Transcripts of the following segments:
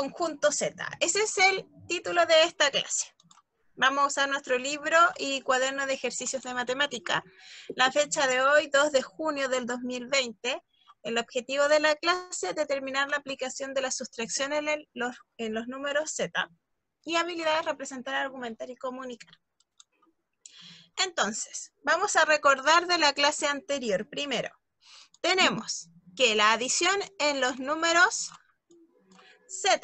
conjunto Z. Ese es el título de esta clase. Vamos a usar nuestro libro y cuaderno de ejercicios de matemática. La fecha de hoy, 2 de junio del 2020. El objetivo de la clase es determinar la aplicación de la sustracción en los números Z y habilidades representar, argumentar y comunicar. Entonces, vamos a recordar de la clase anterior. Primero, tenemos que la adición en los números Z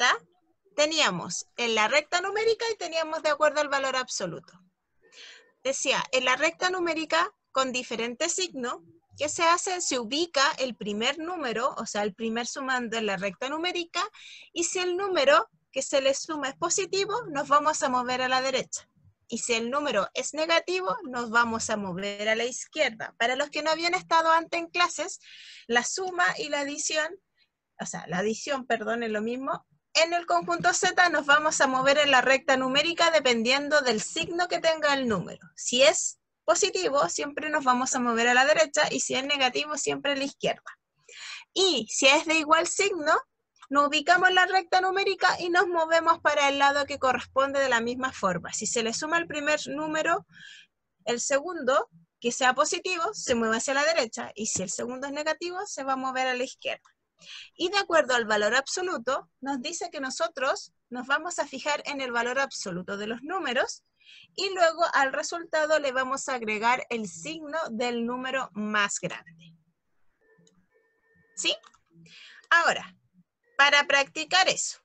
teníamos en la recta numérica y teníamos de acuerdo al valor absoluto. Decía, en la recta numérica con diferente signo, ¿qué se hace? Se ubica el primer número, o sea, el primer sumando en la recta numérica, y si el número que se le suma es positivo, nos vamos a mover a la derecha. Y si el número es negativo, nos vamos a mover a la izquierda. Para los que no habían estado antes en clases, la suma y la adición, o sea, la adición, perdón, es lo mismo. En el conjunto Z nos vamos a mover en la recta numérica dependiendo del signo que tenga el número. Si es positivo, siempre nos vamos a mover a la derecha, y si es negativo, siempre a la izquierda. Y si es de igual signo, nos ubicamos en la recta numérica y nos movemos para el lado que corresponde de la misma forma. Si se le suma el primer número, el segundo, que sea positivo, se mueve hacia la derecha, y si el segundo es negativo, se va a mover a la izquierda. Y de acuerdo al valor absoluto, nos dice que nosotros nos vamos a fijar en el valor absoluto de los números, y luego al resultado le vamos a agregar el signo del número más grande. ¿Sí? Ahora, para practicar eso,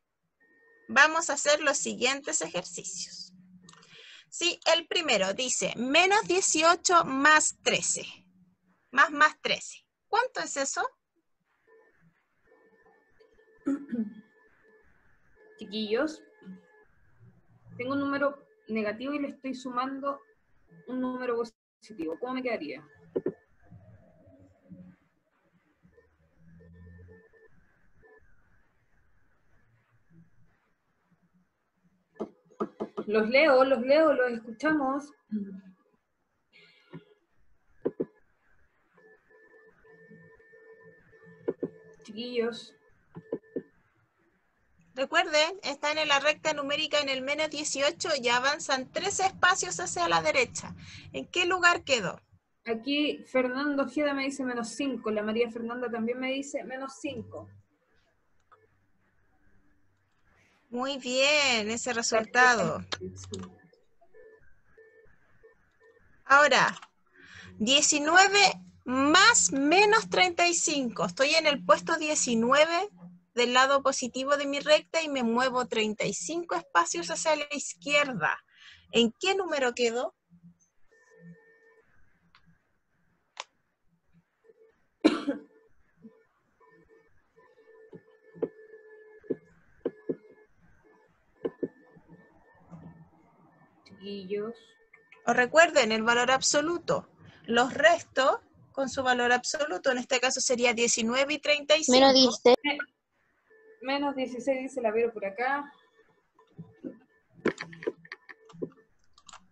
vamos a hacer los siguientes ejercicios. Sí, el primero dice, menos 18 más 13. Más 13. ¿Cuánto es eso? Chiquillos, tengo un número negativo y le estoy sumando un número positivo. ¿Cómo me quedaría? Los leo, los escuchamos. Chiquillos. Recuerden, están en la recta numérica en el menos 18 y avanzan 13 espacios hacia la derecha. ¿En qué lugar quedó? Aquí Fernando Ojeda me dice menos 5. La María Fernanda también me dice menos 5. Muy bien, ese resultado. Ahora, 19 más menos 35. Estoy en el puesto 19 del lado positivo de mi recta y me muevo 35 espacios hacia la izquierda. ¿En qué número quedó? Chiquillos. O recuerden el valor absoluto. Los restos con su valor absoluto, en este caso sería 19 y 35. Menos 16. Menos 16 dice la Vero por acá.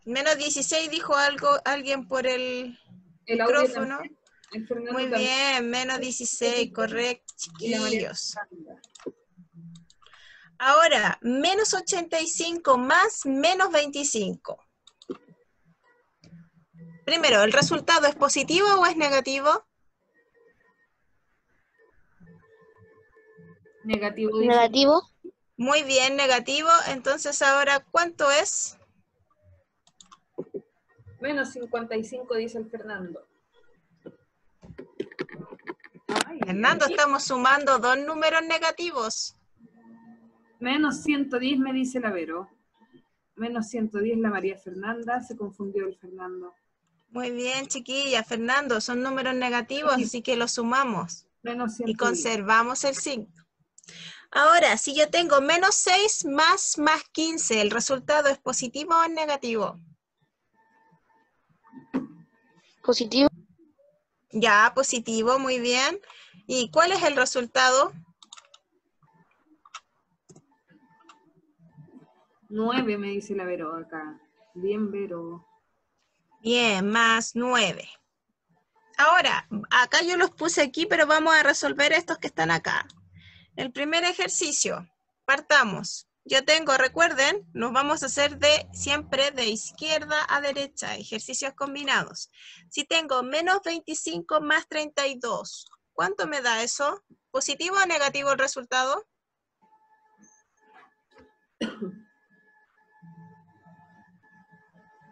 Menos 16 dijo alguien por el micrófono. Muy bien, menos 16, correcto, chiquillos. Ahora, menos 85 más menos 25. Primero, ¿el resultado es positivo o es negativo? Negativo. Negativo. Muy bien, negativo. Entonces ahora, ¿cuánto es? Menos 55 dice el Fernando. Fernando, estamos sumando dos números negativos. Menos 110 me dice la Vero. Menos 110 la María Fernanda. Se confundió el Fernando. Muy bien, chiquilla. Fernando, son números negativos, Sí. así que los sumamos. Menos 110. Y conservamos el signo. Ahora, si yo tengo menos 6 más 15, ¿el resultado es positivo o es negativo? Positivo. Ya, positivo, muy bien. ¿Y cuál es el resultado? 9 me dice la Vero acá. Bien, Vero. Bien, más 9. Ahora, acá yo los puse aquí, pero vamos a resolver estos que están acá. El primer ejercicio. partamos. Yo tengo, recuerden, nos vamos a hacer siempre de izquierda a derecha, ejercicios combinados. Si tengo menos 25 más 32, ¿cuánto me da eso? ¿Positivo o negativo el resultado?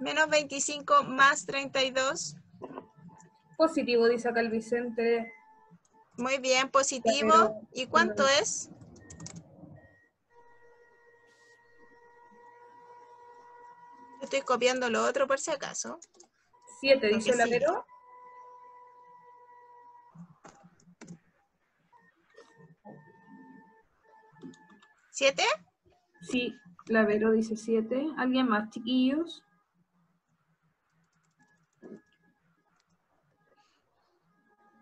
Menos 25 más 32. Positivo, dice acá el Vicente. Muy bien, positivo. Pero, ¿Y cuánto es? Estoy copiando lo otro por si acaso. 7, Lo dice que la sigue. Vero. ¿7? Sí, la Vero dice 7. ¿Alguien más, chiquillos?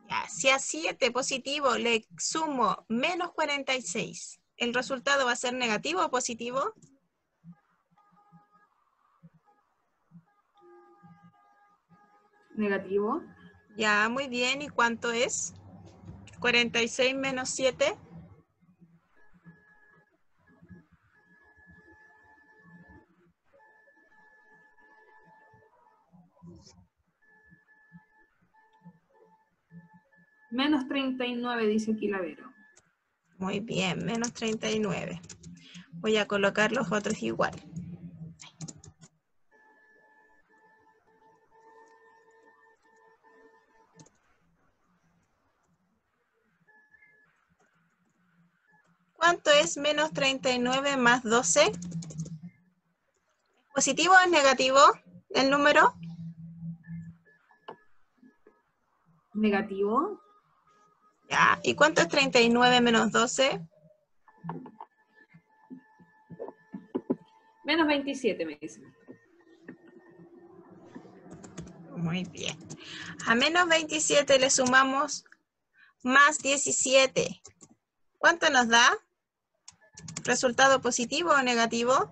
Ya, si a 7 positivo le sumo menos 46, ¿el resultado va a ser negativo o positivo? Negativo. Ya, muy bien. ¿Y cuánto es? 46 menos 7. Menos 39, dice aquí la Vero. Muy bien, menos 39. Voy a colocar los otros igual. ¿Cuánto es menos 39 más 12? ¿Positivo o es negativo el número? Negativo. Ya. ¿Y cuánto es 39 menos 12? Menos 27, me dicen. Muy bien. A menos 27 le sumamos más 17. ¿Cuánto nos da? ¿Resultado positivo o negativo?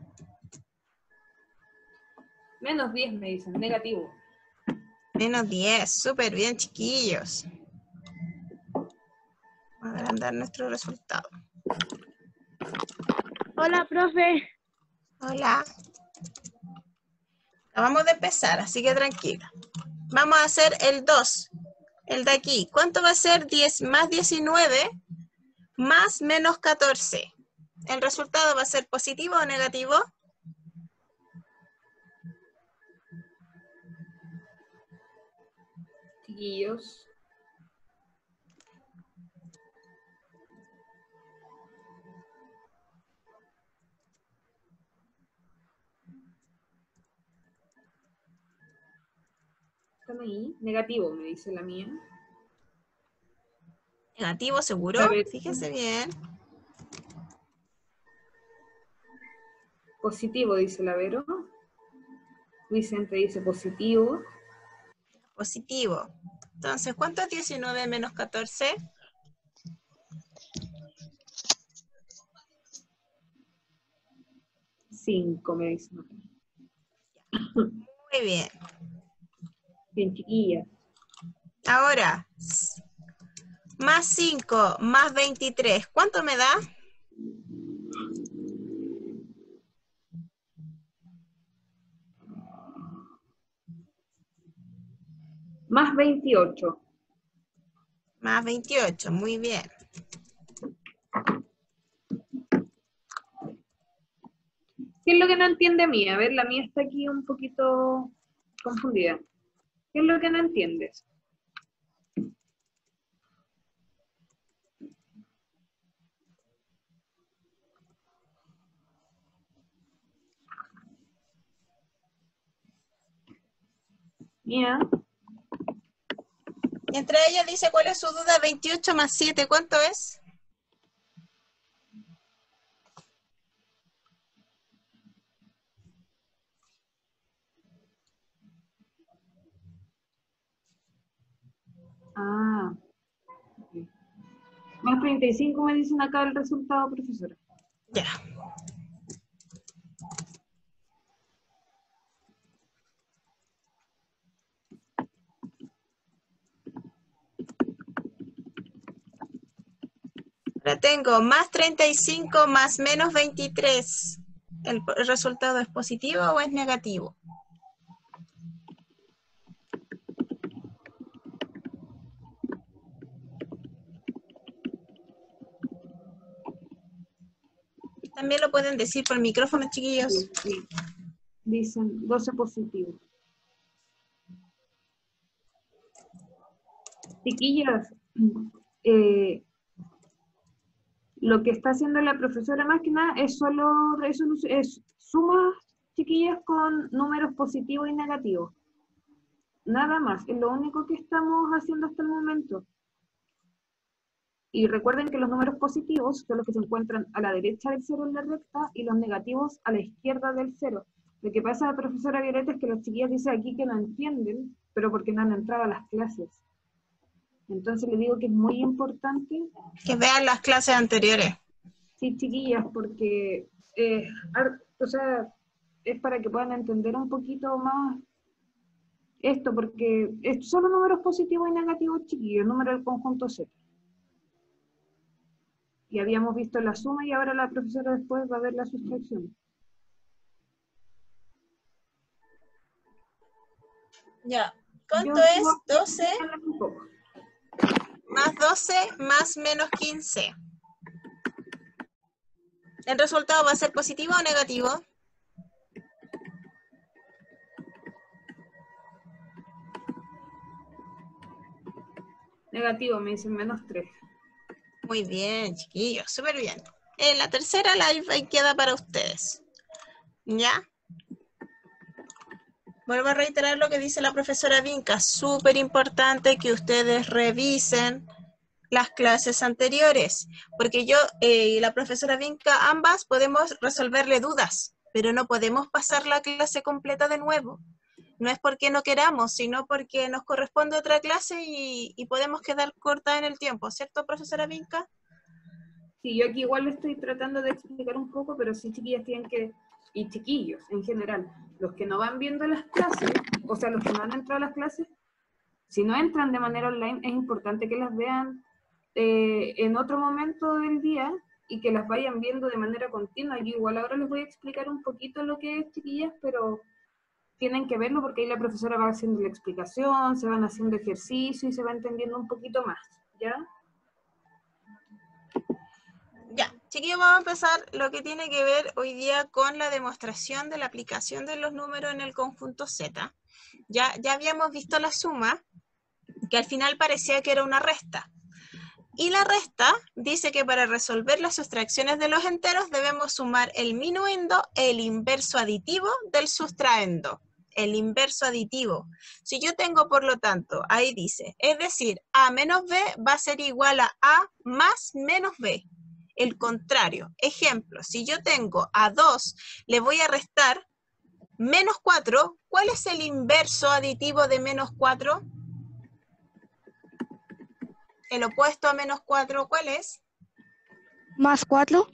Menos 10, me dicen. Negativo. Menos 10. Súper bien, chiquillos. Vamos a agrandar nuestro resultado. Hola, profe. Hola. Acabamos de empezar, así que tranquila. Vamos a hacer el 2. El de aquí. ¿Cuánto va a ser 10 más 19 más menos 14? ¿El resultado va a ser positivo o negativo? Chiquillos. ¿Están ahí? Negativo, me dice la mía. Negativo, seguro. A ver. Fíjense bien. Positivo, dice la Vero. Vicente dice positivo. Positivo. Entonces, ¿cuánto es 19 menos 14? 5, me dicen. Muy bien. Bien, chiquillas. Ahora, más 5 más 23. ¿Cuánto me da? Más 28. Más 28. Muy bien. ¿Qué es lo que no entiende mía? A ver, la mía está aquí un poquito confundida. ¿Qué es lo que no entiendes? Mía. Y entre ellas dice, ¿cuál es su duda? 28 más 7, ¿cuánto es? Ah. Ok. Más 35 me dicen acá el resultado, profesora. Ya. Ahora tengo más 35 más menos 23. ¿El resultado es positivo o es negativo? También lo pueden decir por micrófono, chiquillos. Sí. Dicen 12 positivo. Chiquillas, lo que está haciendo la profesora más que nada es solo es sumas, chiquillas, con números positivos y negativos. Nada más, es lo único que estamos haciendo hasta el momento. Y recuerden que los números positivos son los que se encuentran a la derecha del cero en la recta y los negativos a la izquierda del cero. Lo que pasa, profesora Violeta, es que las chiquillas dicen aquí que no entienden, pero porque no han entrado a las clases. Entonces le digo que es muy importante Que vean las clases anteriores. sí, chiquillas, porque o sea, es para que puedan entender un poquito más esto, porque es solo números positivos y negativos, chiquillos, número del conjunto Z. Y habíamos visto la suma y ahora la profesora después va a ver la sustracción. Ya. ¿Cuánto Yo es sigo 12 un poco. más 12 más menos 15? ¿El resultado va a ser positivo o negativo? Negativo, me dicen -3. Muy bien, chiquillos, súper bien. En la tercera live ahí queda para ustedes. ¿Ya? Vuelvo a reiterar lo que dice la profesora Vinca. Súper importante que ustedes revisen las clases anteriores, porque yo y la profesora Vinca, ambas podemos resolverle dudas, pero no podemos pasar la clase completa de nuevo. No es porque no queramos, sino porque nos corresponde otra clase y podemos quedar corta en el tiempo, ¿cierto, profesora Vinca? Sí, yo aquí igual le estoy tratando de explicar un poco, pero sí, chiquillas, tienen que, y chiquillos en general, los que no van viendo las clases, o sea, los que no han entrado a las clases, si no entran de manera online, es importante que las vean en otro momento del día y que las vayan viendo de manera continua. Yo igual ahora les voy a explicar un poquito lo que es, chiquillas, pero tienen que verlo porque ahí la profesora va haciendo la explicación, se van haciendo ejercicio y se va entendiendo un poquito más, ¿ya? Ya, chiquillos, vamos a empezar lo que tiene que ver hoy día con la demostración de la aplicación de los números en el conjunto Z. Ya habíamos visto la suma, que al final parecía que era una resta. Y la resta dice que para resolver las sustracciones de los enteros debemos sumar el minuendo, el inverso aditivo del sustraendo. El inverso aditivo. Si yo tengo, por lo tanto, ahí dice, es decir, A menos B va a ser igual a A más menos B. El contrario. Ejemplo, si yo tengo a 2, le voy a restar menos 4. ¿Cuál es el inverso aditivo de menos 4? El opuesto a menos 4, ¿cuál es? Más 4.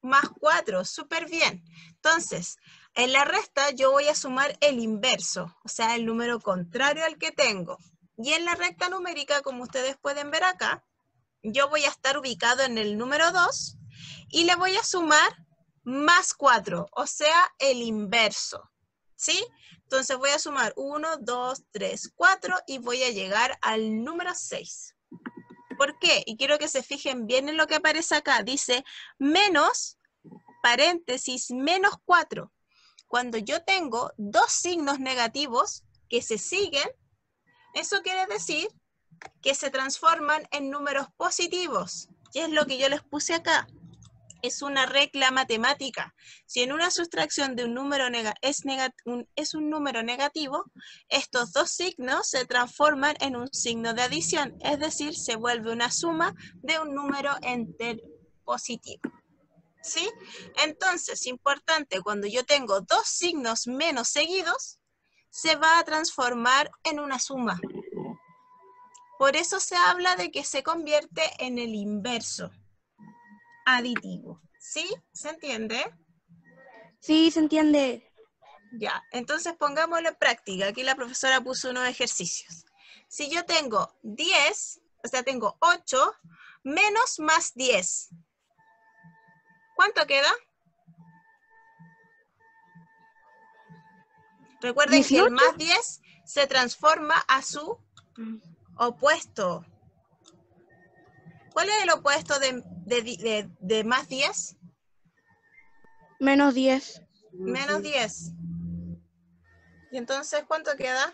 Más 4, súper bien. Entonces, en la resta yo voy a sumar el inverso, o sea, el número contrario al que tengo. Y en la recta numérica, como ustedes pueden ver acá, yo voy a estar ubicado en el número 2 y le voy a sumar más 4, o sea, el inverso, ¿sí? Entonces voy a sumar 1, 2, 3, 4 y voy a llegar al número 6. ¿Por qué? Y quiero que se fijen bien en lo que aparece acá. Dice menos, paréntesis, menos 4. Cuando yo tengo dos signos negativos que se siguen, eso quiere decir que se transforman en números positivos. Y es lo que yo les puse acá. Es una regla matemática. Si en una sustracción de un número es un número negativo, estos dos signos se transforman en un signo de adición, es decir, se vuelve una suma de un número entero positivo. ¿Sí? Entonces, importante, cuando yo tengo dos signos menos seguidos, se va a transformar en una suma. Por eso se habla de que se convierte en el inverso aditivo. ¿Sí? ¿Se entiende? Sí, se entiende. Ya, entonces pongámoslo en práctica. Aquí la profesora puso unos ejercicios. Si yo tengo 10, o sea, tengo 8 menos más 10. ¿Cuánto queda? Recuerden que el 18. más 10 se transforma a su opuesto. ¿Cuál es el opuesto de más 10? Menos 10. Menos 10. ¿Y entonces cuánto queda?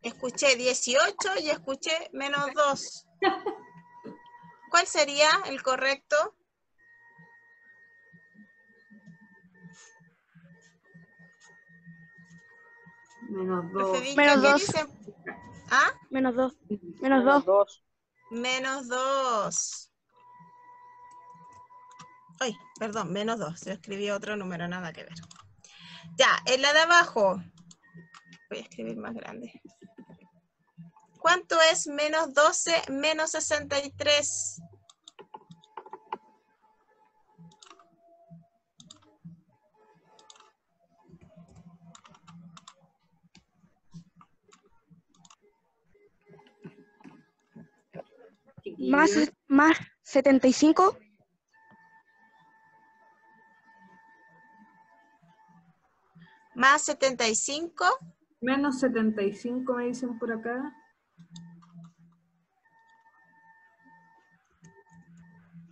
Escuché 18 y escuché menos 2. ¿Cuál sería el correcto? Menos Profe 2. Vilca, Menos ¿qué 2. dice? ¿Ah? Menos 2. Menos 2. Menos 2. Ay, perdón, menos 2. Yo escribí otro número, nada que ver. Ya, en la de abajo. Voy a escribir más grande. ¿Cuánto es menos 12 menos 63? Más 75. Más 75. Menos 75 me dicen por acá.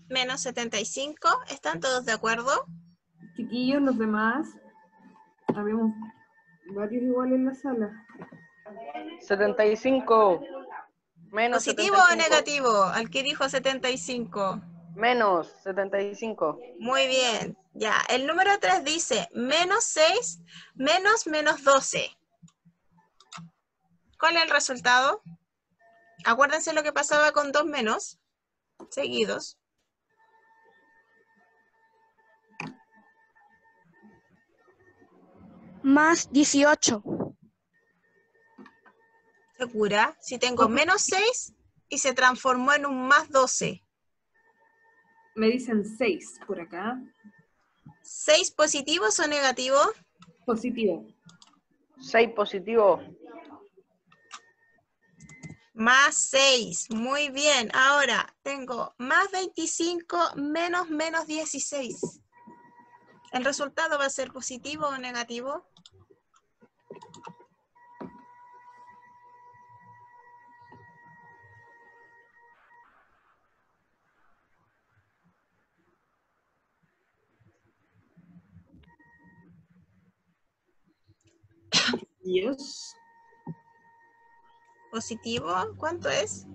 Menos 75. ¿Están todos de acuerdo? Chiquillos, los demás. Habemos varios igual en la sala. 75. Menos ¿Positivo 75. o negativo? Al que dijo 75. Menos 75. Muy bien. Ya, el número 3 dice menos 6 menos menos 12. ¿Cuál es el resultado? Acuérdense lo que pasaba con 2 menos seguidos. Más 18. ¿Segura? Si tengo menos 6 y se transformó en un más 12. Me dicen 6 por acá. ¿6 positivos o negativos? Positivo. 6 positivo. Más 6. Muy bien. Ahora tengo más 25 menos menos 16. ¿El resultado va a ser positivo o negativo? Dios. ¿Positivo? ¿Cuánto es?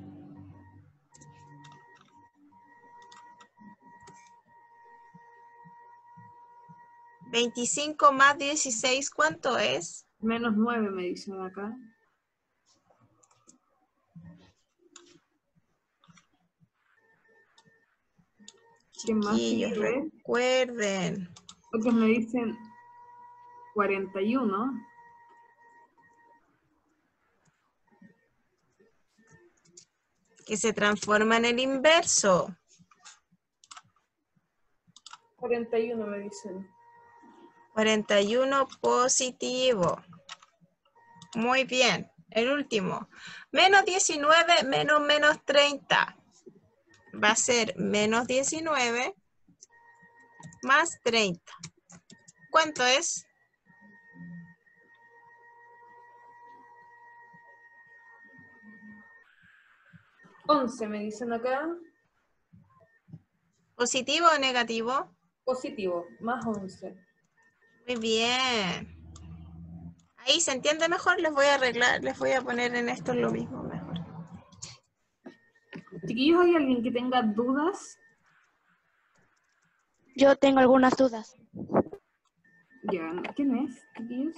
¿25 más 16 cuánto es? Menos 9 me dicen acá. ¿Quién más Chiquillos, quiere? recuerden. Otros me dicen 41. Que se transforma en el inverso. 41 me dicen. 41 positivo. Muy bien. El último. Menos 19 menos menos 30. Va a ser menos 19 más 30. ¿Cuánto es? ¿11 me dicen acá? ¿Positivo o negativo? Positivo, más 11. Muy bien. Ahí se entiende mejor. Les voy a arreglar. Les voy a poner en esto lo mismo mejor. Chiquillos, ¿hay alguien que tenga dudas? Yo tengo algunas dudas. Ya, ¿quién es, chiquillos?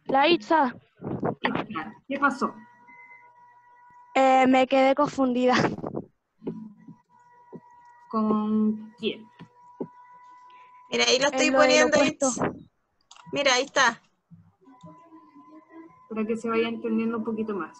La Itza. ¿Qué pasó? Me quedé confundida. ¿Con quién? Mira, ahí lo estoy En lo del poniendo. opuesto. Mira, ahí está. Para que se vaya entendiendo un poquito más.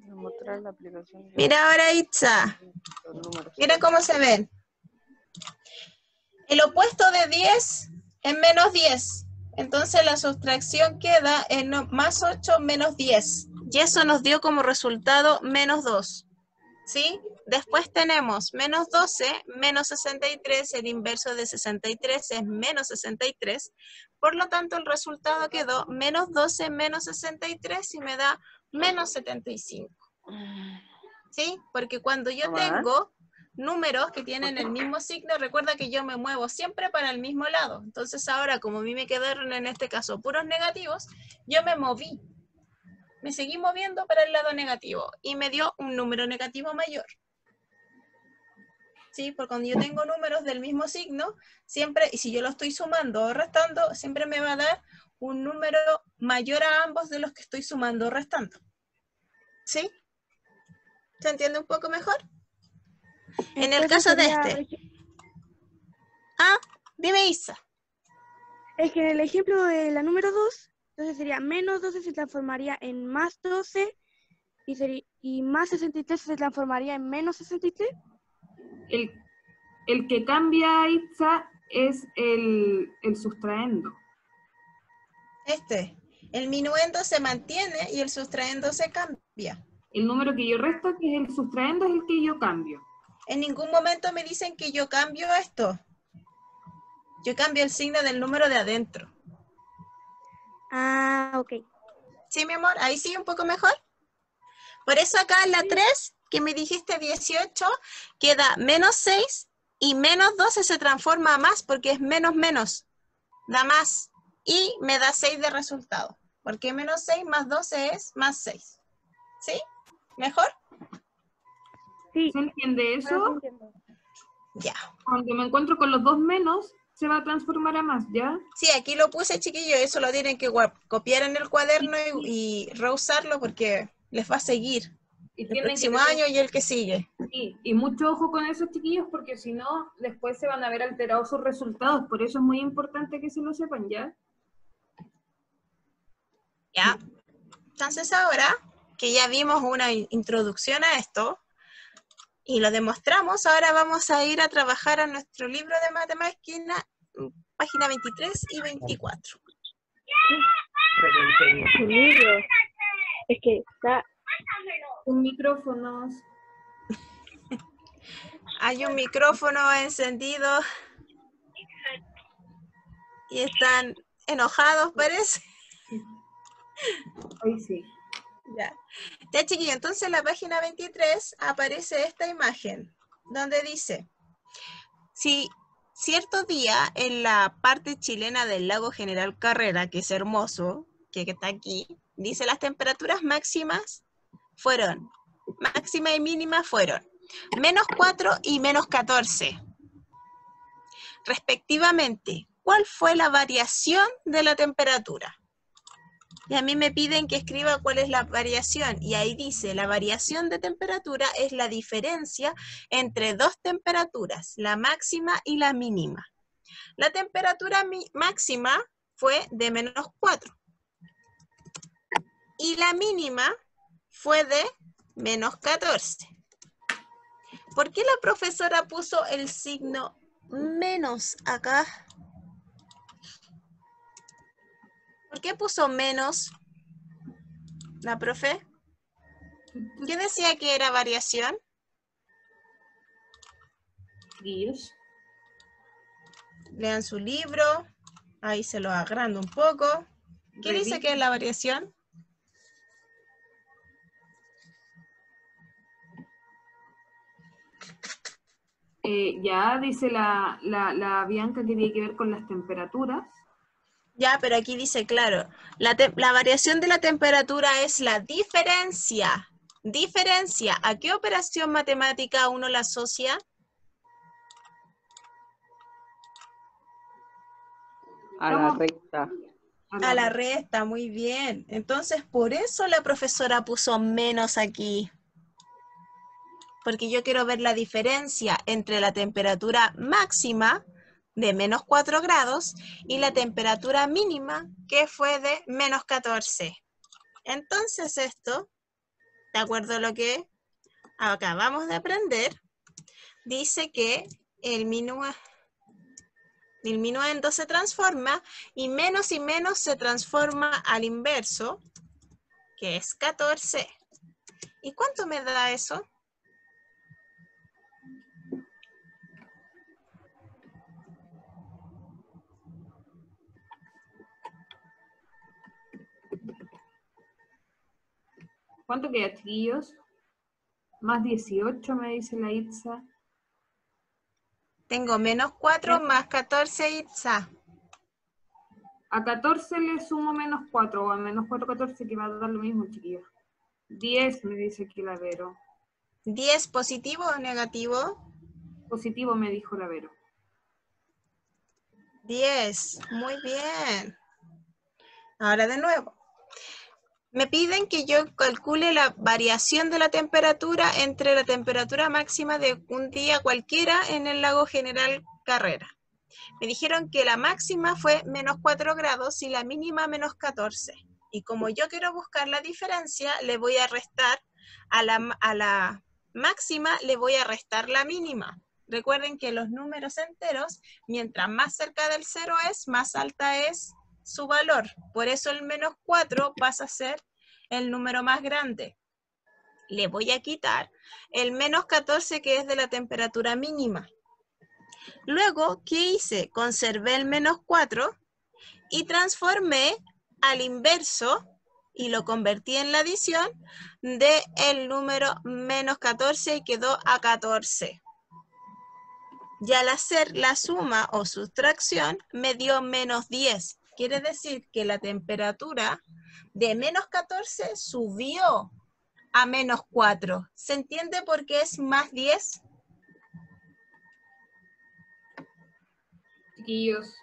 Mostrar la aplicación. Mira ahora, Itza. Los números. Mira cómo se ven. El opuesto de 10 es menos 10. Entonces la sustracción queda en más 8 menos 10. Y eso nos dio como resultado menos 2. ¿Sí? Después tenemos menos 12, menos 63. El inverso de 63 es menos 63. Por lo tanto, el resultado quedó menos 12 menos 63 y me da menos 75. ¿Sí? Porque cuando yo tengo números que tienen el mismo signo, recuerda que yo me muevo siempre para el mismo lado. Entonces ahora, como a mí me quedaron en este caso puros negativos, yo me moví. Me seguí moviendo para el lado negativo y me dio un número negativo mayor. ¿Sí? Porque cuando yo tengo números del mismo signo, siempre, y si yo lo estoy sumando o restando, siempre me va a dar un número mayor a ambos de los que estoy sumando o restando. ¿Sí? ¿Se entiende un poco mejor? En el Entonces caso de sería, este. Ah, dime Isa. es que en el ejemplo de la número 2, entonces sería menos 12 se transformaría en más 12 y más 63 se transformaría en menos 63. El que cambia, Itza, es el sustraendo. El minuendo se mantiene y el sustraendo se cambia. El número que yo resto, que es el sustraendo, es el que yo cambio. En ningún momento me dicen que yo cambio esto. Yo cambio el signo del número de adentro. Ah, ok. ¿Sí, mi amor? Ahí sí un poco mejor. Por eso acá en la 3, que me dijiste 18, queda menos 6 y menos 12 se transforma a más porque es menos menos. Da más. Y me da 6 de resultado. Porque menos 6 más 12 es más 6. ¿Sí? ¿Mejor? Sí. ¿Se entiende eso? Ahora sí entiendo. Ya. Cuando me encuentro con los dos menos, se va a transformar a más, ¿ya? Sí, aquí lo puse, chiquillos. Eso lo tienen que copiar en el cuaderno y reusarlo porque les va a seguir Y el tienen próximo que año y el que sigue. y mucho ojo con esos chiquillos, porque si no, después se van a ver alterados sus resultados. Por eso es muy importante que se lo sepan, ¿ya? ¿Ya? Entonces ahora que ya vimos una introducción a esto y lo demostramos, ahora vamos a ir a trabajar a nuestro libro de matemáticas, página 23 y 24. Tu libro. Es que está. Con micrófonos. Hay un micrófono encendido y están enojados, parece. Ahí sí. Ya. Ya, chiquillos, entonces en la página 23 aparece esta imagen donde dice: si cierto día en la parte chilena del lago General Carrera, que es hermoso, que está aquí, dice las temperaturas máximas fueron, máxima y mínima fueron, menos 4 y menos 14. Respectivamente, ¿cuál fue la variación de la temperatura? Y a mí me piden que escriba cuál es la variación. Y ahí dice, la variación de temperatura es la diferencia entre dos temperaturas, la máxima y la mínima. La temperatura máxima fue de menos 4. Y la mínima fue de menos 14. ¿Por qué la profesora puso el signo menos acá? ¿Por qué puso menos la profe? ¿Qué decía que era variación? Chiquillos. Lean su libro. Ahí se lo agrando un poco. ¿Qué dice que es la variación? Ya dice la Bianca que tiene que ver con las temperaturas. Ya, pero aquí dice, claro, la variación de la temperatura es la diferencia. Diferencia. ¿A qué operación matemática uno la asocia? A la recta. A la resta, muy bien. Entonces, por eso la profesora puso menos aquí. Porque yo quiero ver la diferencia entre la temperatura máxima de menos 4 grados y la temperatura mínima que fue de menos 14. Entonces esto, de acuerdo a lo que acabamos de aprender, dice que el mínimo... Disminuyendo se transforma y menos se transforma al inverso, que es 14. ¿Y cuánto me da eso? ¿Cuánto queda, chiquillos? Más 18, me dice la Itza. Tengo menos 4 más 14, Itza. A 14 le sumo menos 4, o a menos 4, 14, que va a dar lo mismo, chiquillos. 10, me dice aquí la Vero. ¿10 positivo o negativo? Positivo, me dijo la Vero. 10, muy bien. Ahora de nuevo. Me piden que yo calcule la variación de la temperatura entre la temperatura máxima de un día cualquiera en el lago General Carrera. Me dijeron que la máxima fue menos 4 grados y la mínima menos 14. Y como yo quiero buscar la diferencia, le voy a restar a la máxima, le voy a restar la mínima. Recuerden que los números enteros, mientras más cerca del 0 es, más alta es su valor. Por eso el menos 4 pasa a ser el número más grande. Le voy a quitar el menos 14 que es de la temperatura mínima. Luego, ¿qué hice? Conservé el menos 4 y transformé al inverso y lo convertí en la adición del número menos 14 y quedó a 14. Y al hacer la suma o sustracción me dio menos 10. Quiere decir que la temperatura de menos 14 subió a menos 4. ¿Se entiende por qué es más 10? Chiquillos.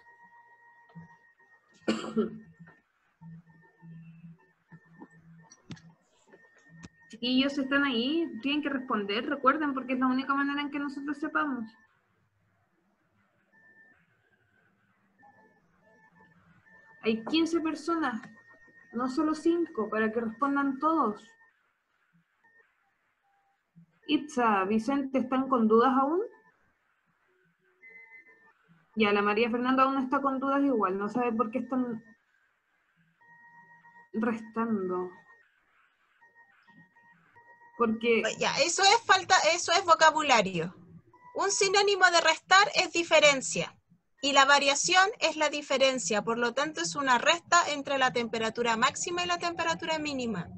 Chiquillos, ¿están ahí? Tienen que responder, recuerden, porque es la única manera en que nosotros sepamos. Hay 15 personas, no solo 5, para que respondan todos. Itza, Vicente, ¿están con dudas aún? Ya, la María Fernanda aún está con dudas igual, no sabe por qué están restando. Porque... Ya, eso es vocabulario. Un sinónimo de restar es diferencia. Y la variación es la diferencia, por lo tanto es una resta entre la temperatura máxima y la temperatura mínima.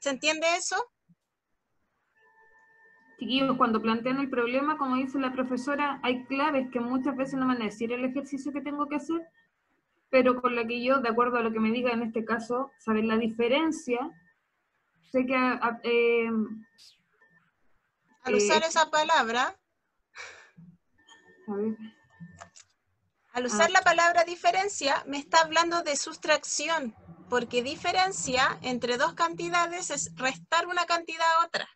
¿Se entiende eso? Chiquillos, cuando plantean el problema, como dice la profesora, hay claves que muchas veces no van a decir el ejercicio que tengo que hacer, pero con la que yo, de acuerdo a lo que me diga en este caso, saber la diferencia, sé que... Al usar esa palabra, a ver. Al usar la palabra diferencia, me está hablando de sustracción, porque diferencia entre dos cantidades es restar una cantidad a otra.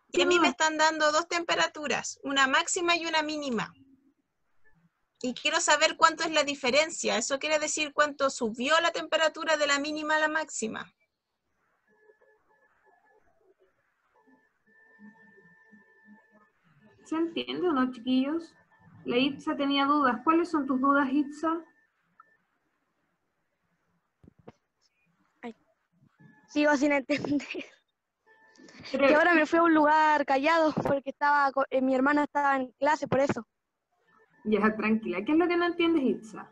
Y a mí me están dando dos temperaturas, una máxima y una mínima. Y quiero saber cuánto es la diferencia. Eso quiere decir cuánto subió la temperatura de la mínima a la máxima. ¿Se entiende o no, chiquillos? La Itza tenía dudas. ¿Cuáles son tus dudas, Itza? Ay, sigo sin entender. Pero, Que ahora me fui a un lugar callado porque mi hermana estaba en clase, por eso. ya, tranquila. ¿Qué es lo que no entiendes, Itza?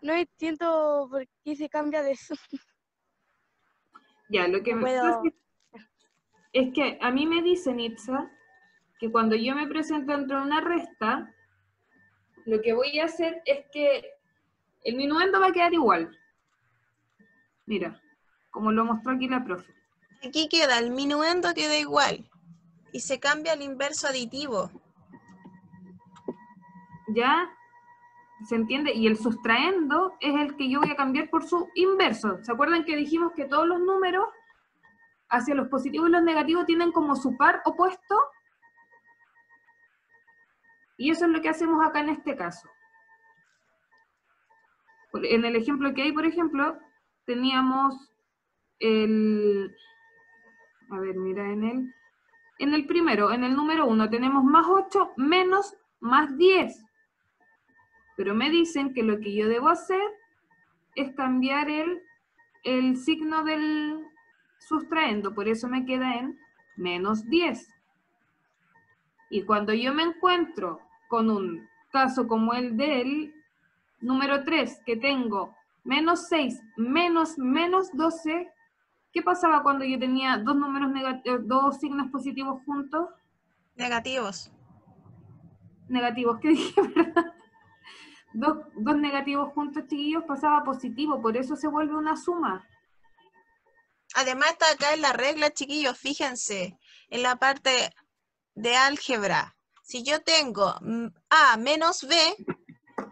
No entiendo por qué se cambia de eso. Ya, lo que No me puedo... pasa es que a mí me dicen, Itza, que cuando yo me presento entre una resta, lo que voy a hacer es que el minuendo va a quedar igual. Mira, como lo mostró aquí la profe. Aquí queda, el minuendo queda igual. Y se cambia al inverso aditivo. ¿Ya? ¿Se entiende? Y el sustraendo es el que yo voy a cambiar por su inverso. ¿Se acuerdan que dijimos que todos los números hacia los positivos y los negativos tienen como su par opuesto? Y eso es lo que hacemos acá en este caso. En el ejemplo que hay, por ejemplo, teníamos el... A ver, mira en él. En el primero, en el número 1, tenemos más 8 menos más 10. Pero me dicen que lo que yo debo hacer es cambiar el signo del sustraendo, por eso me queda en menos 10. Y cuando yo me encuentro con un caso como el del número 3, que tengo menos 6 menos 12, ¿qué pasaba cuando yo tenía dos signos positivos juntos? Negativos. Negativos, ¿qué dije, verdad? Dos negativos juntos, chiquillos, pasaba positivo, por eso se vuelve una suma. Además está acá en la regla, chiquillos, fíjense, en la parte de álgebra. Si yo tengo A menos B,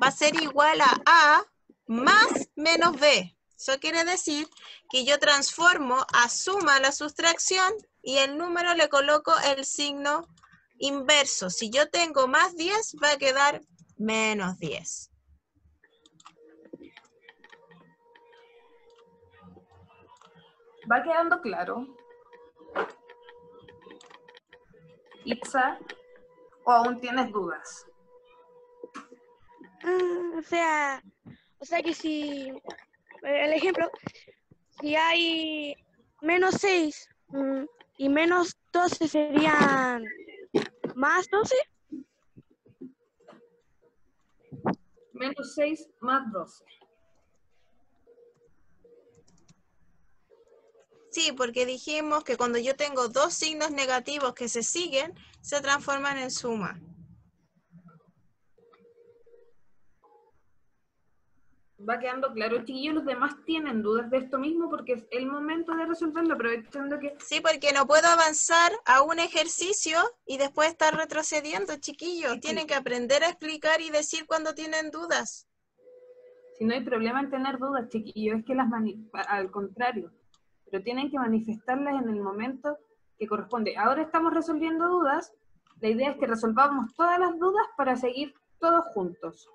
va a ser igual a A más menos B. Eso quiere decir que yo transformo a suma la sustracción y el número le coloco el signo inverso. Si yo tengo más 10, va a quedar menos 10. ¿Va quedando claro? Itza, ¿o aún tienes dudas? O sea que si, el ejemplo, si hay menos 6 y menos 12 serían más 12. Menos 6 más 12. Sí, porque dijimos que cuando yo tengo dos signos negativos que se siguen, se transforman en suma. Va quedando claro, chiquillos, los demás tienen dudas de esto mismo porque es el momento de resolverlo, aprovechando que... Sí, porque no puedo avanzar a un ejercicio y después estar retrocediendo, chiquillos. Sí. Tienen que aprender a explicar y decir cuando tienen dudas. Si no hay problema en tener dudas, chiquillos, es que al contrario, pero tienen que manifestarlas en el momento que corresponde. Ahora estamos resolviendo dudas, la idea es que resolvamos todas las dudas para seguir todos juntos.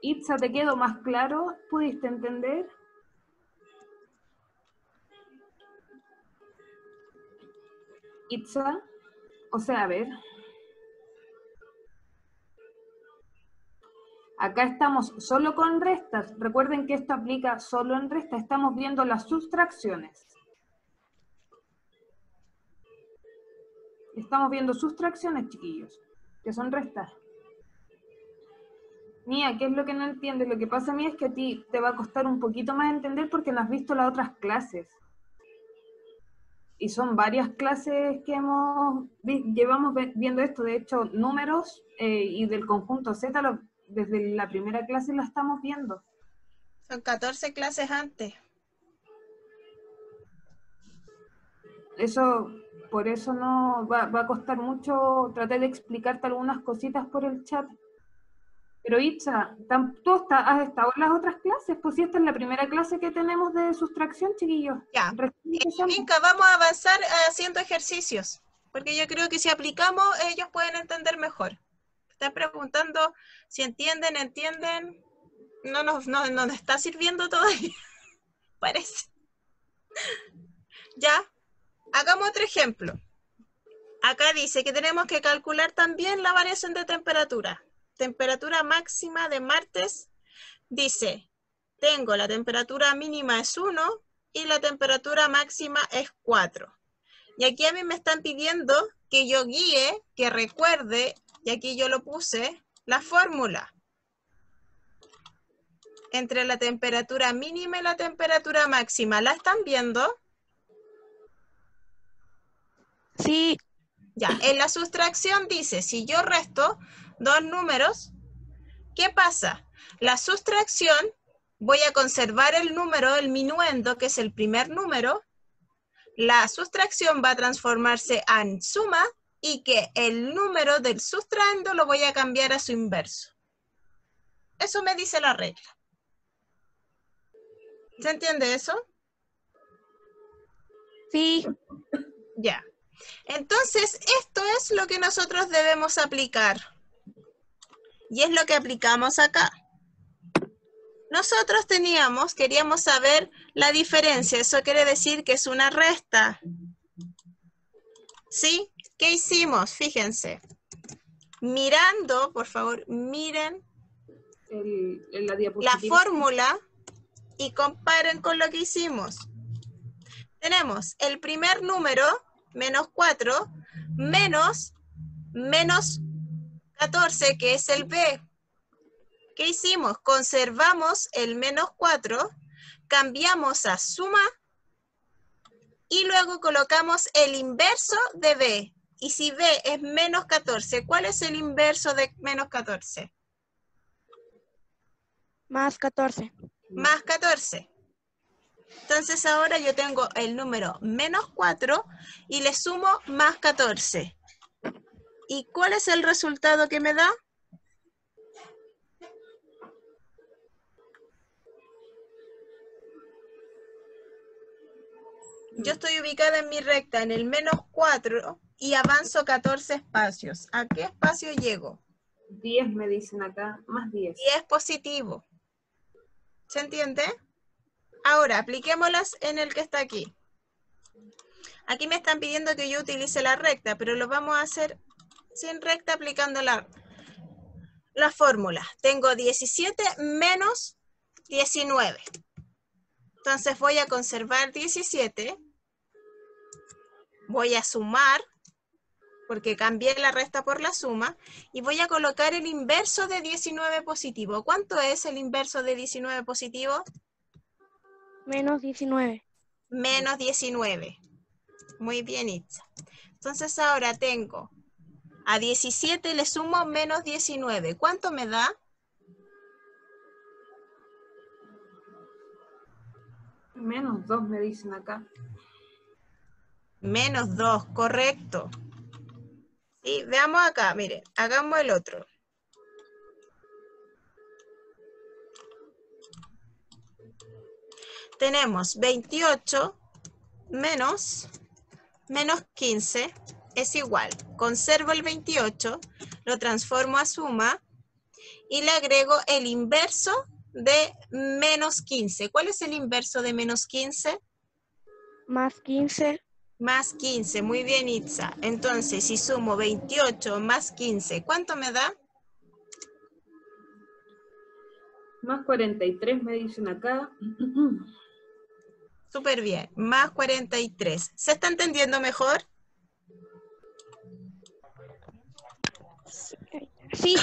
Itza, ¿te quedó más claro? ¿Pudiste entender? Itza, o sea, a ver. Acá estamos solo con restas. Recuerden que esto aplica solo en restas. Estamos viendo las sustracciones. Estamos viendo sustracciones, chiquillos, que son restas. Mía, ¿qué es lo que no entiendes? Lo que pasa a mí es que a ti te va a costar un poquito más entender porque no has visto las otras clases. Y son varias clases que llevamos viendo esto. De hecho, números y del conjunto Z, desde la primera clase la estamos viendo. Son 14 clases antes. Por eso no va a costar mucho tratar de explicarte algunas cositas por el chat. Pero Itza, ¿tú has estado en las otras clases? Pues si esta es la primera clase que tenemos de sustracción, chiquillos. Ya. Minka, vamos a avanzar haciendo ejercicios. Porque yo creo que si aplicamos, ellos pueden entender mejor. Están preguntando si entienden. No nos está sirviendo todavía. Parece. Ya. Hagamos otro ejemplo. Acá dice que tenemos que calcular también la variación de temperatura. Temperatura máxima de martes, dice, tengo la temperatura mínima es 1 y la temperatura máxima es 4. Y aquí a mí me están pidiendo que yo guíe, que recuerde, y aquí yo lo puse, la fórmula entre la temperatura mínima y la temperatura máxima. ¿La están viendo? Sí. Ya, en la sustracción dice, si yo resto dos números, ¿qué pasa? La sustracción, voy a conservar el número, el minuendo, que es el primer número. La sustracción va a transformarse en suma y que el número del sustraendo lo voy a cambiar a su inverso. Eso me dice la regla. ¿Se entiende eso? Sí. Ya. Entonces, esto es lo que nosotros debemos aplicar. Y es lo que aplicamos acá. Nosotros queríamos saber la diferencia. Eso quiere decir que es una resta. ¿Sí? ¿Qué hicimos? Fíjense. Mirando, por favor, miren La la diapositiva. fórmula y comparen con lo que hicimos. Tenemos el primer número, menos 4, menos 14, que es el B. ¿Qué hicimos? Conservamos el menos 4, cambiamos a suma y luego colocamos el inverso de B. Y si B es menos 14, ¿cuál es el inverso de menos 14? Más 14. Más 14. Entonces ahora yo tengo el número menos 4 y le sumo más 14. ¿Y cuál es el resultado que me da? Yo estoy ubicada en mi recta en el menos 4 y avanzo 14 espacios. ¿A qué espacio llego? 10 me dicen acá, más 10. 10 positivo. ¿Se entiende? Ahora, apliquémoslas en el que está aquí. Aquí me están pidiendo que yo utilice la recta, pero lo vamos a hacer sin recta aplicando la fórmula. Tengo 17 menos 19. Entonces voy a conservar 17. Voy a sumar, porque cambié la resta por la suma, y voy a colocar el inverso de 19 positivo. ¿Cuánto es el inverso de 19 positivo? Menos 19. Menos 19. Muy bien, Itza. Entonces ahora tengo a 17 le sumo menos 19. ¿Cuánto me da? Menos 2 me dicen acá. Menos 2, correcto. Sí, veamos acá, miren, hagamos el otro. Tenemos 28 menos 15 es igual. Conservo el 28, lo transformo a suma y le agrego el inverso de menos 15. ¿Cuál es el inverso de menos 15? Más 15. Más 15, muy bien, Itza. Entonces, si sumo 28 más 15, ¿cuánto me da? Más 43 me dicen acá. Súper bien, más 43. ¿Se está entendiendo mejor? Sí.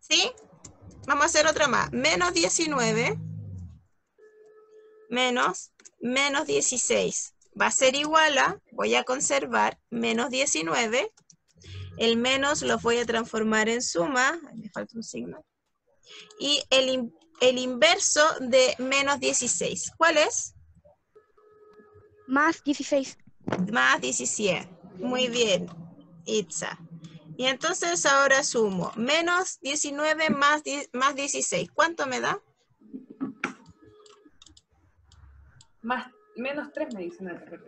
¿Sí? Vamos a hacer otra más. Menos 19 menos 16. Va a ser igual a, voy a conservar, menos 19. El menos lo voy a transformar en suma. Me falta un signo. Y el inverso de menos 16. ¿Cuál es? Más 16. Más 17. Muy bien, Itza. Y entonces ahora sumo. Menos 19 más 16. ¿Cuánto me da? Menos 3 me dicen acá.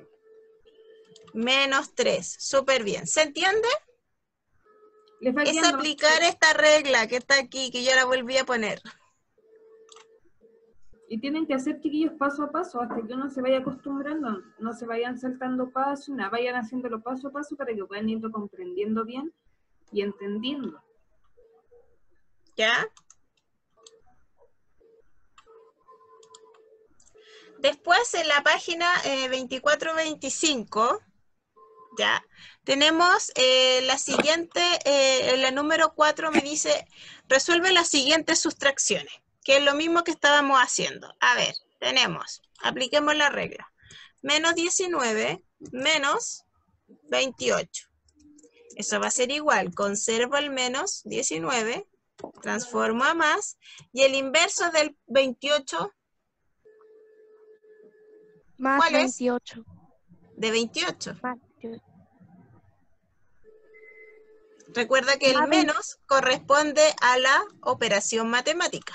Menos 3. Súper bien. ¿Se entiende? Les va Es guiando. aplicar esta regla que está aquí, que yo la volví a poner. Y tienen que hacer, chiquillos, paso a paso, hasta que uno se vaya acostumbrando. No se vayan saltando pasos, nada, vayan haciéndolo paso a paso para que puedan irlo comprendiendo bien y entendiendo. ¿Ya? Después en la página 24-25, ¿ya? Tenemos la siguiente, la número 4 me dice, resuelve las siguientes sustracciones, que es lo mismo que estábamos haciendo. A ver, tenemos, apliquemos la regla. Menos 19 menos 28. Eso va a ser igual, conservo el menos 19, transformo a más, y el inverso del 28, Más ¿cuál 28. es? De 28. Más 28. Recuerda que el Más 20. menos corresponde a la operación matemática.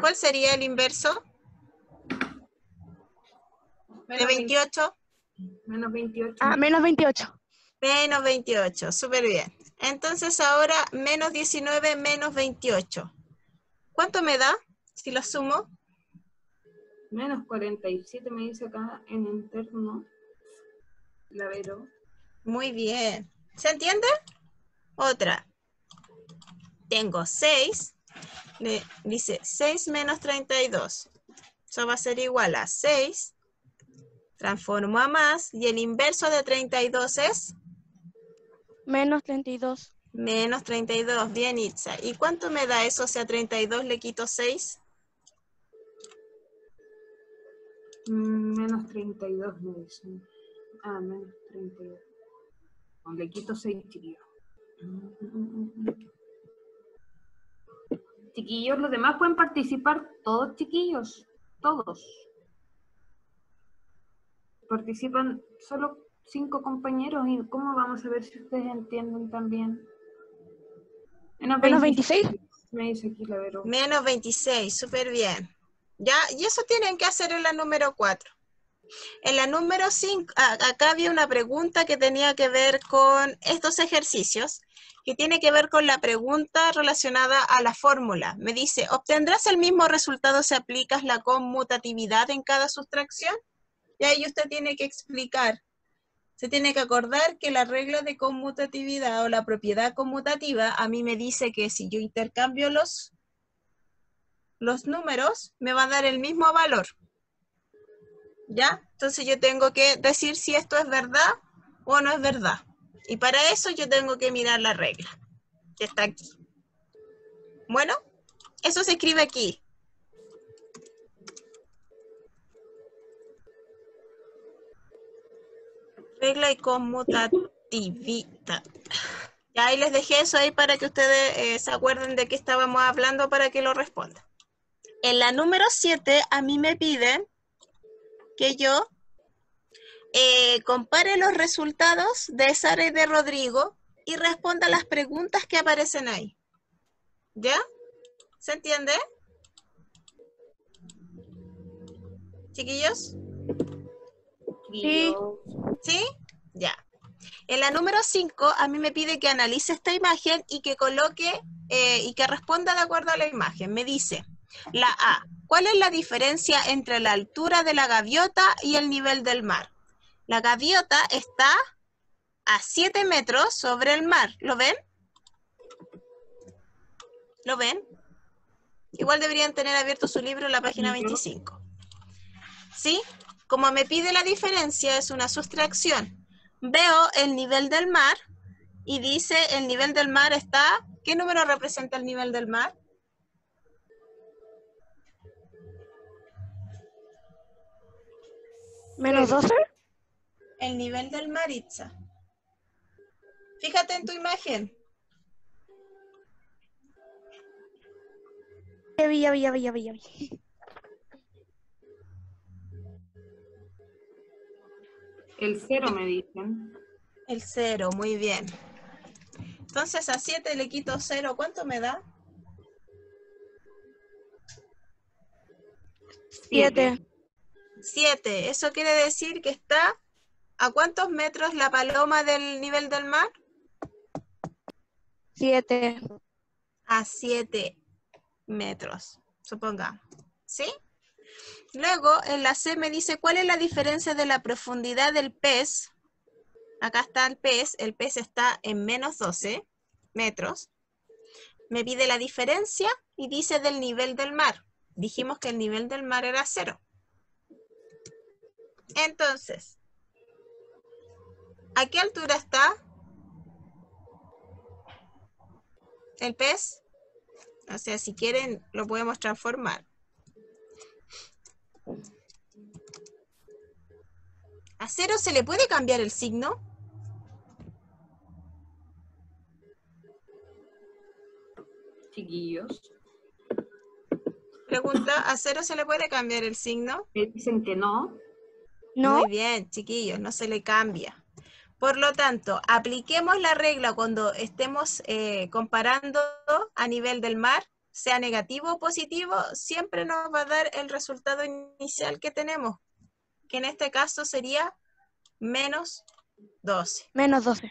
¿Cuál sería el inverso de 28? Menos 28. Ah, menos 28. Menos 28, súper bien. Entonces ahora menos 19 menos 28. ¿Cuánto me da si lo sumo? Menos 47 me dice acá en interno. Clavero. Muy bien. ¿Se entiende? Otra. Tengo 6. Dice 6 menos 32. Eso va a ser igual a 6. Transformo a más. Y el inverso de 32 es Menos 32. menos 32. Bien, Itza. ¿Y cuánto me da eso? O sea, 32 le quito 6. Menos 32 me dicen. Ah, menos 32. Le quito 6, chiquillos. Chiquillos, los demás pueden participar. Todos, chiquillos. Todos. Participan solo 5 compañeros. ¿Y cómo vamos a ver si ustedes entienden también? Menos 26. Me dice aquí la Vero. Menos 26. Súper bien. ¿Ya? Y eso tienen que hacer en la número 4. En la número 5, acá había una pregunta que tenía que ver con estos ejercicios, que tiene que ver con la pregunta relacionada a la fórmula. Me dice, ¿obtendrás el mismo resultado si aplicas la conmutatividad en cada sustracción? Y ahí usted tiene que explicar. Se tiene que acordar que la regla de conmutatividad o la propiedad conmutativa a mí me dice que si yo intercambio los números, me va a dar el mismo valor. ¿Ya? Entonces yo tengo que decir si esto es verdad o no es verdad. Y para eso yo tengo que mirar la regla, que está aquí. Bueno, eso se escribe aquí. Regla y conmutatividad. Ya ahí les dejé eso ahí para que ustedes se acuerden de qué estábamos hablando para que lo respondan. En la número 7 a mí me piden que yo compare los resultados de Sara y de Rodrigo y responda las preguntas que aparecen ahí. ¿Ya? ¿Se entiende? ¿Chiquillos? Sí. ¿Sí? Ya. En la número 5 a mí me pide que analice esta imagen y que coloque y que responda de acuerdo a la imagen. Me dice, la A, ¿cuál es la diferencia entre la altura de la gaviota y el nivel del mar? La gaviota está a 7 metros sobre el mar. ¿Lo ven? ¿Lo ven? Igual deberían tener abierto su libro en la página 25. ¿Sí? Como me pide la diferencia, es una sustracción. Veo el nivel del mar y dice el nivel del mar está... ¿Qué número representa el nivel del mar? Menos 12. El nivel del mar, Itza. Fíjate en tu imagen. Ya vi. El 0 me dicen. El 0, muy bien. Entonces a 7 le quito 0, ¿cuánto me da? 7. 7. Eso quiere decir que está ¿a cuántos metros la paloma del nivel del mar? 7. A 7 metros, supongamos. ¿Sí? Luego, en la C me dice, ¿cuál es la diferencia de la profundidad del pez? Acá está el pez está en menos 12 metros. Me pide la diferencia y dice del nivel del mar. Dijimos que el nivel del mar era 0. Entonces, ¿a qué altura está el pez? O sea, si quieren, lo podemos transformar. ¿A 0 se le puede cambiar el signo? Chiquillos. Pregunta, ¿a 0 se le puede cambiar el signo? Me dicen que no. ¿No? Muy bien, chiquillos, no se le cambia. Por lo tanto, apliquemos la regla cuando estemos comparando a nivel del mar, sea negativo o positivo, siempre nos va a dar el resultado inicial que tenemos, que en este caso sería menos 12. Menos 12.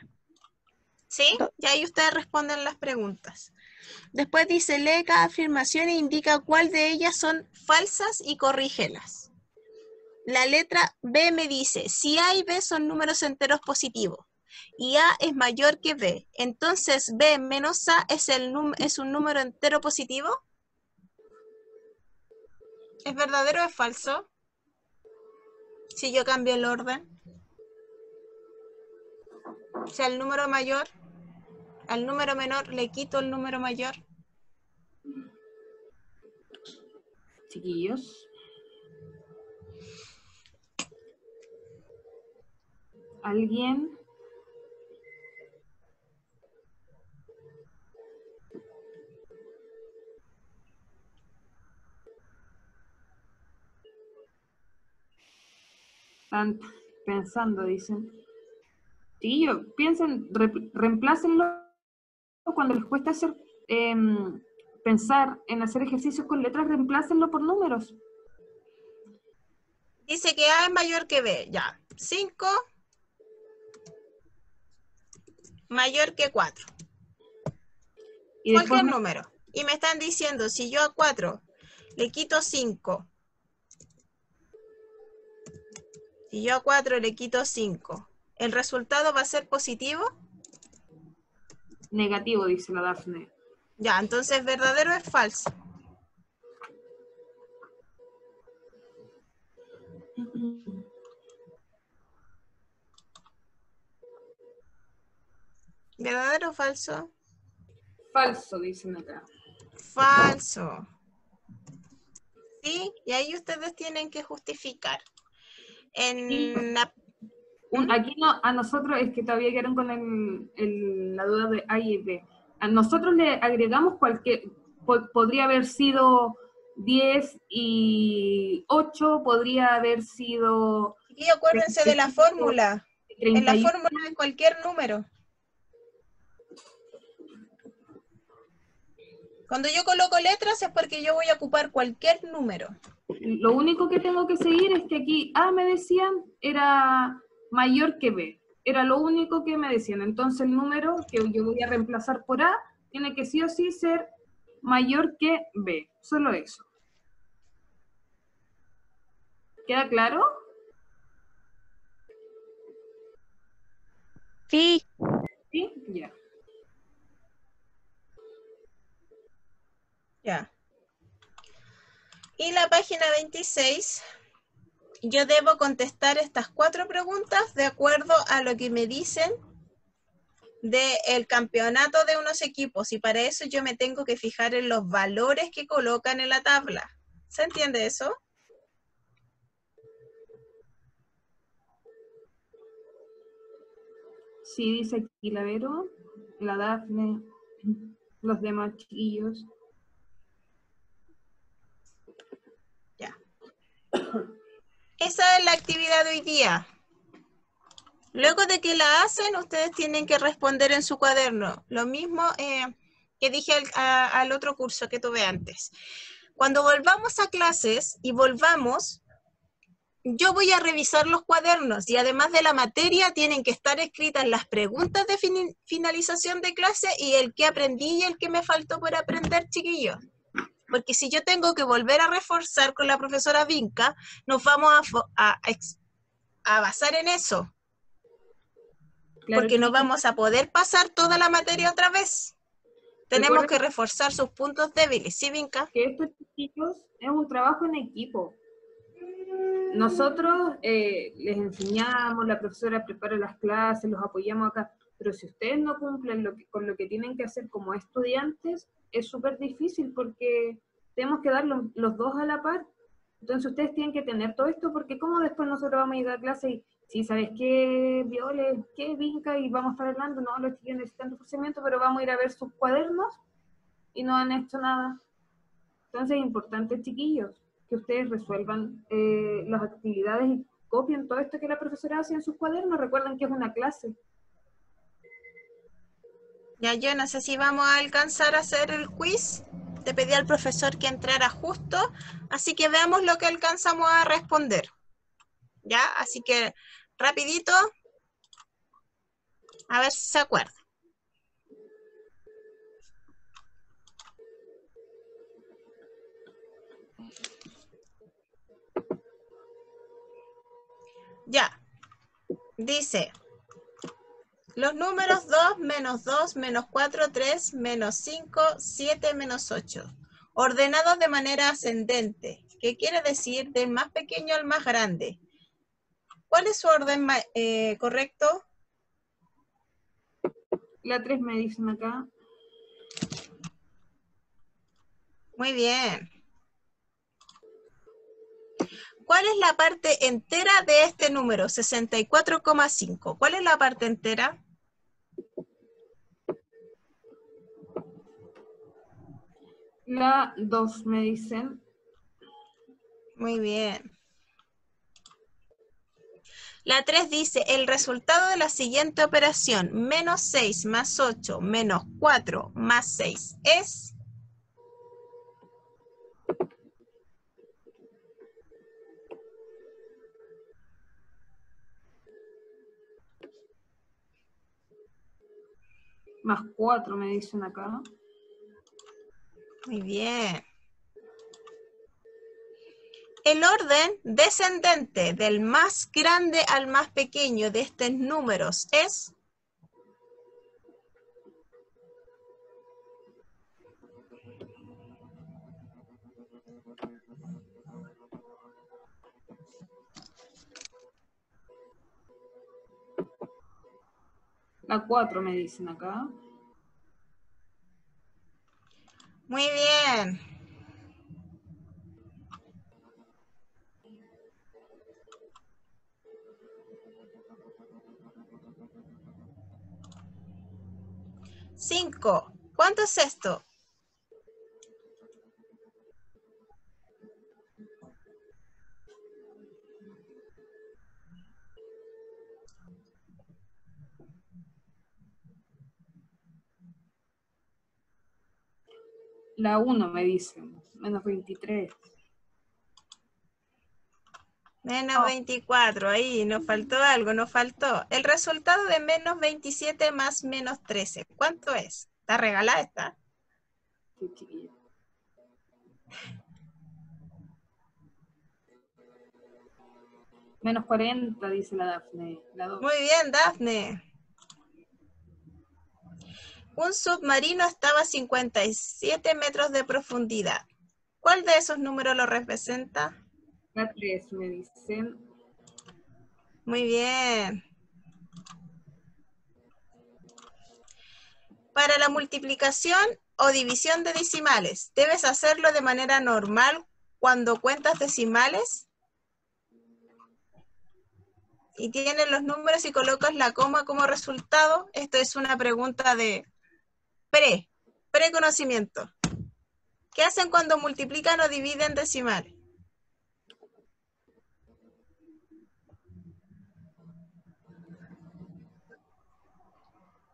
¿Sí? Y ahí ustedes responden las preguntas. Después dice, lee cada afirmación e indica cuál de ellas son falsas y corrígelas. la letra B me dice, si A y B son números enteros positivos y A es mayor que B, entonces B menos A es un número entero positivo. ¿Es verdadero o es falso? Si yo cambio el orden. O sea, el número mayor, al número menor le quito el número mayor. Chiquillos. ¿Alguien? Están pensando, dicen. Chiquillos, piensen, reemplácenlo cuando les cuesta hacer, pensar en hacer ejercicios con letras, reemplácenlo por números. Dice que A es mayor que B, ya. 5 mayor que 4. Y después Cualquier número. Y me están diciendo, si yo a 4 le quito 5, si yo a 4 le quito 5, ¿el resultado va a ser positivo? negativo, dice la Dafne. Ya, entonces ¿verdadero o es falso? ¿Verdadero o falso? Falso, dicen acá. Falso. ¿Sí? Y ahí ustedes tienen que justificar. En la... Aquí no, a nosotros es que todavía quedaron con la duda de A y B. A nosotros le agregamos cualquier, podría haber sido 10 y 8, podría haber sido... Y acuérdense de la fórmula. En la 31. fórmula de cualquier número. Cuando yo coloco letras es porque yo voy a ocupar cualquier número. Lo único que tengo que seguir es que aquí A me decían era mayor que B. Era lo único que me decían. Entonces el número que yo voy a reemplazar por A tiene que sí o sí ser mayor que B. Solo eso. ¿Queda claro? Sí. Sí, ya. Ya. Y la página 26, yo debo contestar estas 4 preguntas de acuerdo a lo que me dicen del campeonato de unos equipos. Y para eso yo me tengo que fijar en los valores que colocan en la tabla. ¿Se entiende eso? Sí, dice aquí la Vero, la Dafne, los demás chiquillos. Ya. Esa es la actividad de hoy día. Luego de que la hacen, ustedes tienen que responder en su cuaderno. Lo mismo que dije al otro curso que tuve antes. Cuando volvamos a clases y volvamos, yo voy a revisar los cuadernos y además de la materia tienen que estar escritas las preguntas de finalización de clase y el que aprendí y el que me faltó por aprender, chiquillos. Porque si yo tengo que volver a reforzar con la profesora Vinca, nos vamos a basar en eso. Claro, Porque no chicos, vamos a poder pasar toda la materia otra vez. Tenemos que reforzar sus puntos débiles, ¿sí, Vinca? que esto, chicos, es un trabajo en equipo. Nosotros les enseñamos, la profesora prepara las clases, los apoyamos acá, pero si ustedes no cumplen con lo que tienen que hacer como estudiantes, es súper difícil porque tenemos que dar los dos a la par. Entonces ustedes tienen que tener todo esto porque como después nosotros vamos a ir a clase y si sabes qué, Viole, qué Vinca y vamos a estar hablando, no, los chicos necesitan reforzamiento, pero vamos a ir a ver sus cuadernos y no han hecho nada. Entonces es importante, chiquillos, que ustedes resuelvan las actividades y copien todo esto que la profesora hace en sus cuadernos. Recuerden que es una clase. Ya yo no sé si vamos a alcanzar a hacer el quiz. Te pedí al profesor que entrara justo, así que veamos lo que alcanzamos a responder. ¿Ya? Así que rapidito, a ver si se acuerda. Ya. Dice, los números 2, menos 4, 3, menos 5, 7, menos 8. Ordenados de manera ascendente. ¿Qué quiere decir? Del más pequeño al más grande. ¿Cuál es su orden correcto? La 3 me dicen acá. Muy bien. ¿Cuál es la parte entera de este número? 64,5. ¿Cuál es la parte entera? La 2 me dicen. Muy bien. La 3 dice, el resultado de la siguiente operación, menos 6 más 8 menos 4 más 6 es... Más 4 me dicen acá. Muy bien. El orden descendente del más grande al más pequeño de estos números es... La 4 me dicen acá. Muy bien. Cinco. ¿Cuánto es esto? La 1 me dicen. Menos 23. Menos 24, ahí nos faltó algo, nos faltó. El resultado de menos 27 más menos 13, ¿cuánto es? ¿Está regalada esta? Sí, chiquillo. Menos 40, dice la Dafne. La 2. Muy bien, Dafne. Un submarino estaba a 57 metros de profundidad. ¿Cuál de esos números lo representa? La 3 me dicen. Muy bien. Para la multiplicación o división de decimales, ¿debes hacerlo de manera normal cuando cuentas decimales? Y tienes los números y colocas la coma como resultado. Esto es una pregunta de preconocimiento. ¿Qué hacen cuando multiplican o dividen decimales?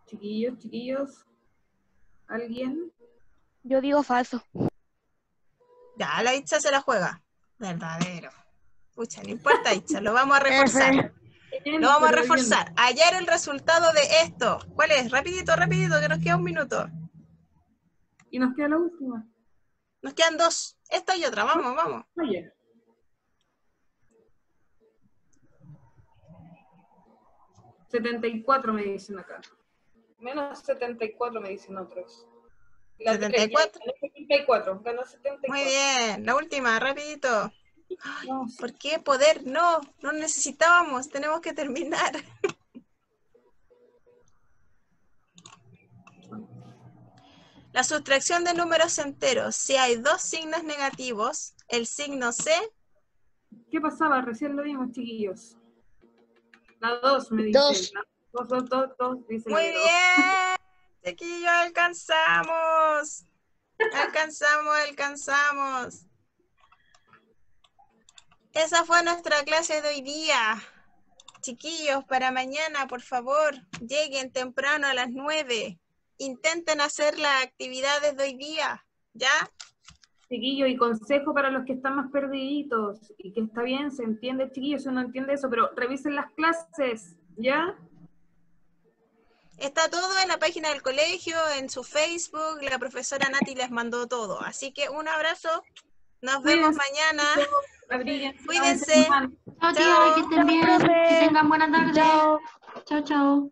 Chiquillos, chiquillos. ¿Alguien? Yo digo falso. Ya, la Itza se la juega. Verdadero. Pucha, no importa, Itza, lo vamos a reforzar. Lo vamos a reforzar. Hallar el resultado de esto. ¿Cuál es? Rapidito, rapidito, que nos queda un minuto. Y nos queda la última. Nos quedan dos. Esta y otra. Vamos, vamos. Oye. 74 me dicen acá. Menos 74 me dicen otros. La 74. 74. Ganó 74. Muy bien. La última, rapidito. Ay, No, ¿por qué poder? No, no necesitábamos. Tenemos que terminar. La sustracción de números enteros. Si hay dos signos negativos, el signo C. ¿Qué pasaba? Recién lo vimos, chiquillos. La 2 me dicen. 2, dice la Muy de 2. bien, chiquillos, alcanzamos. Alcanzamos. Esa fue nuestra clase de hoy día. Chiquillos, para mañana, por favor, lleguen temprano a las 9. Intenten hacer las actividades de hoy día, ¿ya? Chiquillos, y consejo para los que están más perdiditos, y que está bien, se entiende, chiquillos, uno entiende eso, pero revisen las clases, ¿ya? Está todo en la página del colegio, en su Facebook, la profesora Nati les mandó todo. Así que un abrazo Nos vemos Cuídense. mañana. Abríguense, Cuídense. lávense las manos. Chao, Chao. tía, que estén bien. profe. Que tengan buena tarde. Chao. Chao, chao.